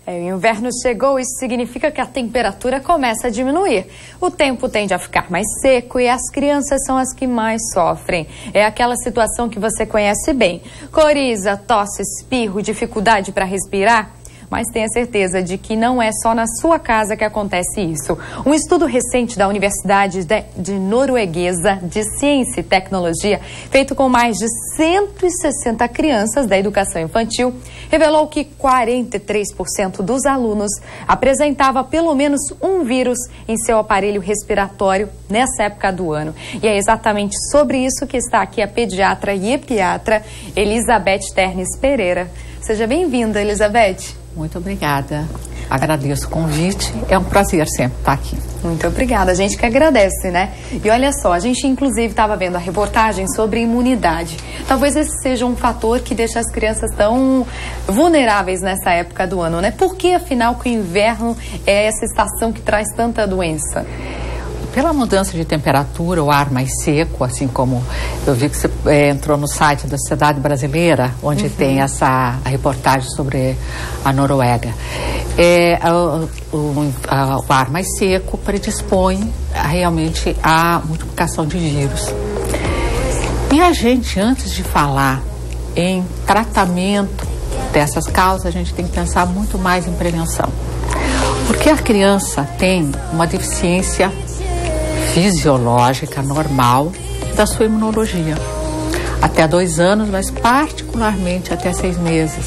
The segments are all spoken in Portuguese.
O inverno chegou, isso significa que a temperatura começa a diminuir. O tempo tende a ficar mais seco e as crianças são as que mais sofrem. É aquela situação que você conhece bem. Coriza, tosse, espirro, dificuldade para respirar. Mas tenha certeza de que não é só na sua casa que acontece isso. Um estudo recente da Universidade de Norueguesa de Ciência e Tecnologia, feito com mais de 160 crianças da educação infantil, revelou que 43% dos alunos apresentava pelo menos um vírus em seu aparelho respiratório nessa época do ano. E é exatamente sobre isso que está aqui a pediatra e epiatra Elizabeth Ternes Pereira. Seja bem-vinda, Elizabeth. Muito obrigada. Agradeço o convite. É um prazer sempre estar aqui. Muito obrigada. A gente que agradece, né? E olha só, a gente inclusive estava vendo a reportagem sobre imunidade. Talvez esse seja um fator que deixa as crianças tão vulneráveis nessa época do ano, né? Por que, afinal, que o inverno é essa estação que traz tanta doença? Pela mudança de temperatura, o ar mais seco, assim como eu vi que você entrou no site da Sociedade Brasileira, onde tem a reportagem sobre a Noruega. O ar mais seco predispõe realmente à multiplicação de vírus. E a gente, antes de falar em tratamento dessas causas, a gente tem que pensar muito mais em prevenção. Porque a criança tem uma deficiência fisiológica normal da sua imunologia. Até 2 anos, mas particularmente até 6 meses.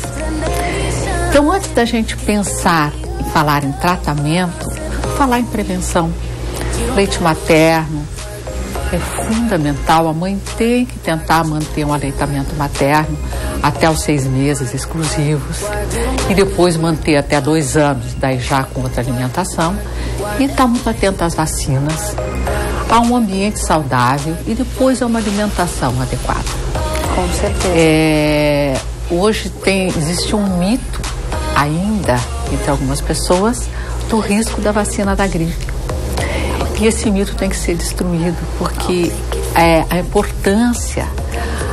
Então, antes da gente pensar em falar em tratamento, falar em prevenção. Leite materno é fundamental. A mãe tem que tentar manter um aleitamento materno até os 6 meses exclusivos e depois manter até 2 anos, daí já com outra alimentação, e estar muito atenta às vacinas, a um ambiente saudável e depois a uma alimentação adequada. Com certeza. Hoje existe um mito ainda entre algumas pessoas do risco da vacina da gripe. E esse mito tem que ser destruído, porque a importância,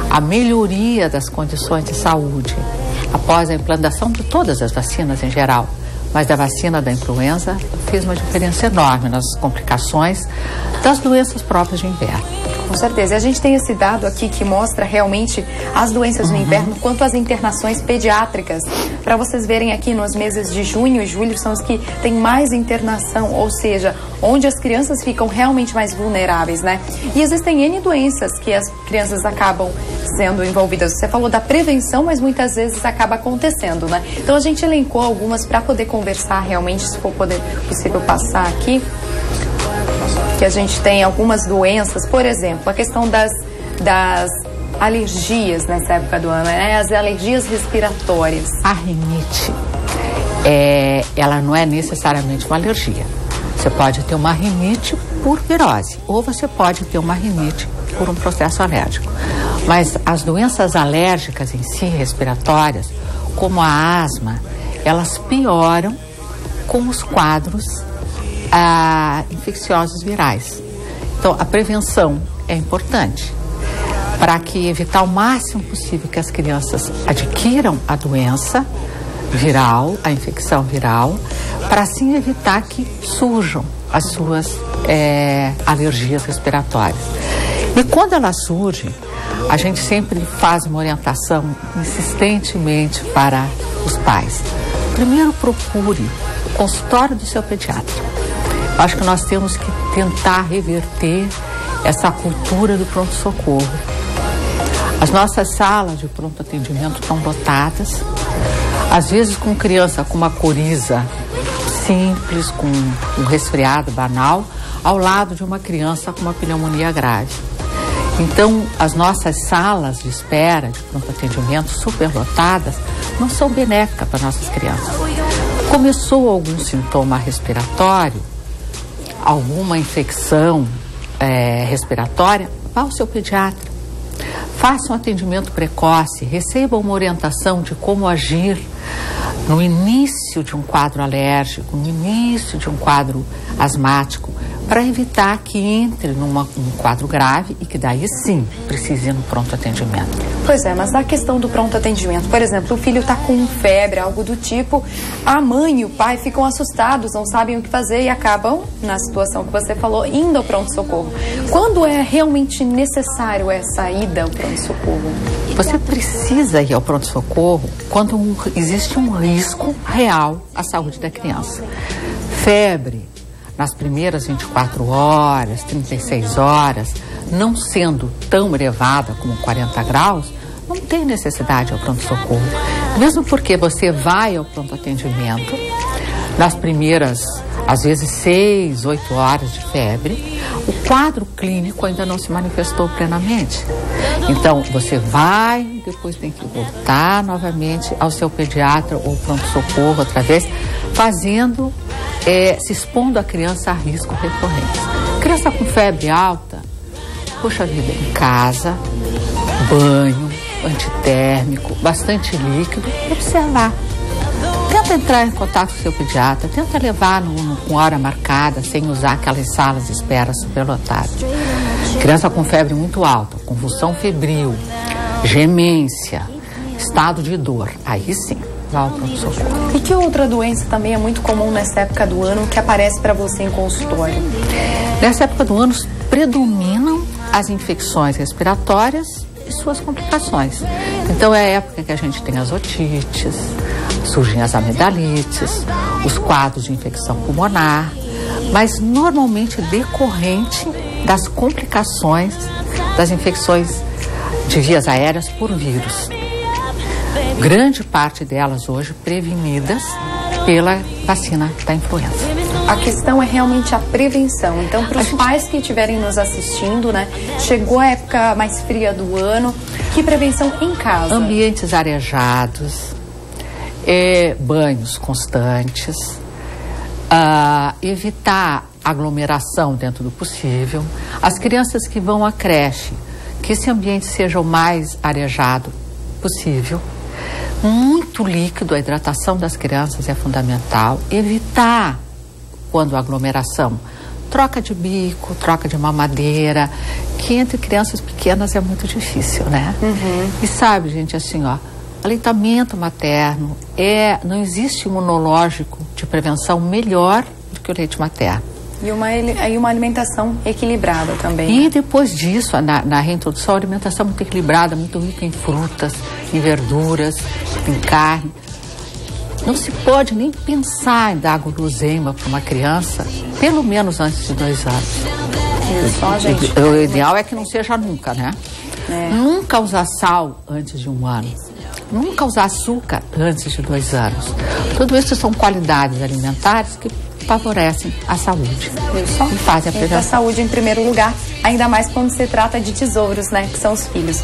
a melhoria das condições de saúde após a implantação de todas as vacinas em geral, mas da vacina da influenza fez uma diferença enorme nas complicações das doenças próprias de inverno. Com certeza. E a gente tem esse dado aqui que mostra realmente as doenças no inverno, quanto às internações pediátricas. Para vocês verem aqui, nos meses de junho e julho são os que tem mais internação, ou seja, onde as crianças ficam realmente mais vulneráveis, né? E existem N doenças que as crianças acabam sendo envolvidas. Você falou da prevenção, mas muitas vezes acaba acontecendo, né? Então a gente elencou algumas para poder conversar realmente, se for possível passar aqui. Que a gente tem algumas doenças, por exemplo, a questão das alergias nessa época do ano, né? As alergias respiratórias. A rinite, ela não é necessariamente uma alergia. Você pode ter uma rinite por virose, ou você pode ter uma rinite por um processo alérgico. Mas as doenças alérgicas em si, respiratórias, como a asma, elas pioram com os quadros infecciosos virais. Então, a prevenção é importante para que evitar o máximo possível que as crianças adquiram a doença viral, a infecção viral, para assim evitar que surjam as suas alergias respiratórias. E quando ela surge, a gente sempre faz uma orientação insistentemente para os pais. Primeiro, procure o consultório do seu pediatra. Acho que nós temos que tentar reverter essa cultura do pronto-socorro. As nossas salas de pronto atendimento estão lotadas, às vezes com criança com uma coriza simples, com um resfriado banal, ao lado de uma criança com uma pneumonia grave. Então, as nossas salas de espera de pronto atendimento superlotadas não são benéficas para nossas crianças. Começou algum sintoma respiratório, alguma infecção respiratória, vá ao seu pediatra. Faça um atendimento precoce, receba uma orientação de como agir no início de um quadro alérgico, no início de um quadro asmático, para evitar que entre num quadro grave e que daí sim precise ir no pronto atendimento. Pois é, mas na questão do pronto atendimento, por exemplo, o filho está com febre, algo do tipo, a mãe e o pai ficam assustados, não sabem o que fazer e acabam, na situação que você falou, indo ao pronto-socorro. Quando é realmente necessário essa ida ao pronto-socorro? Você precisa ir ao pronto-socorro quando existe um risco real à saúde da criança. Febre nas primeiras 24 horas, 36 horas, não sendo tão elevada como 40 graus, não tem necessidade ao pronto-socorro. Mesmo porque você vai ao pronto-atendimento nas primeiras, às vezes, 6, 8 horas de febre, o quadro clínico ainda não se manifestou plenamente. Então, você vai, depois tem que voltar novamente ao seu pediatra ou pronto-socorro outra vez, fazendo, se expondo a criança a risco recorrente. Criança com febre alta, puxa vida, em casa, banho, antitérmico, bastante líquido, observar. Tenta entrar em contato com o seu pediatra, tenta levar com hora marcada, sem usar aquelas salas de espera superlotadas. Criança com febre muito alta, convulsão febril, gemência, estado de dor, aí sim, vá ao pronto-socorro. E que outra doença também é muito comum nessa época do ano que aparece para você em consultório? Nessa época do ano predominam as infecções respiratórias e suas complicações. Então é a época que a gente tem as otites, surgem as amidalites, os quadros de infecção pulmonar, mas normalmente decorrente das complicações das infecções de vias aéreas por vírus. Grande parte delas hoje prevenidas pela vacina da influenza. A questão é realmente a prevenção. Então, para os pais que estiverem nos assistindo, né, chegou a época mais fria do ano, que prevenção em casa? Ambientes arejados, banhos constantes, evitar aglomeração dentro do possível. As crianças que vão à creche, que esse ambiente seja o mais arejado possível. Muito líquido, a hidratação das crianças é fundamental. Evitar, quando a aglomeração, troca de bico, troca de mamadeira, que entre crianças pequenas é muito difícil, né? Uhum. E sabe, gente, assim, ó, aleitamento materno não existe imunológico de prevenção melhor do que o leite materno. E uma alimentação equilibrada também. E depois disso, na reintrodução, a alimentação muito equilibrada, muito rica em frutas, em verduras, em carne. Não se pode nem pensar em dar guloseima para uma criança, pelo menos antes de 2 anos. Isso, gente. O ideal é que não seja nunca, né? Nunca usar sal antes de 1 ano. Nunca usar açúcar antes de 2 anos. Tudo isso são qualidades alimentares que favorecem a saúde. Isso. E fazem a prevenção. A saúde em primeiro lugar, ainda mais quando se trata de tesouros, né? Que são os filhos.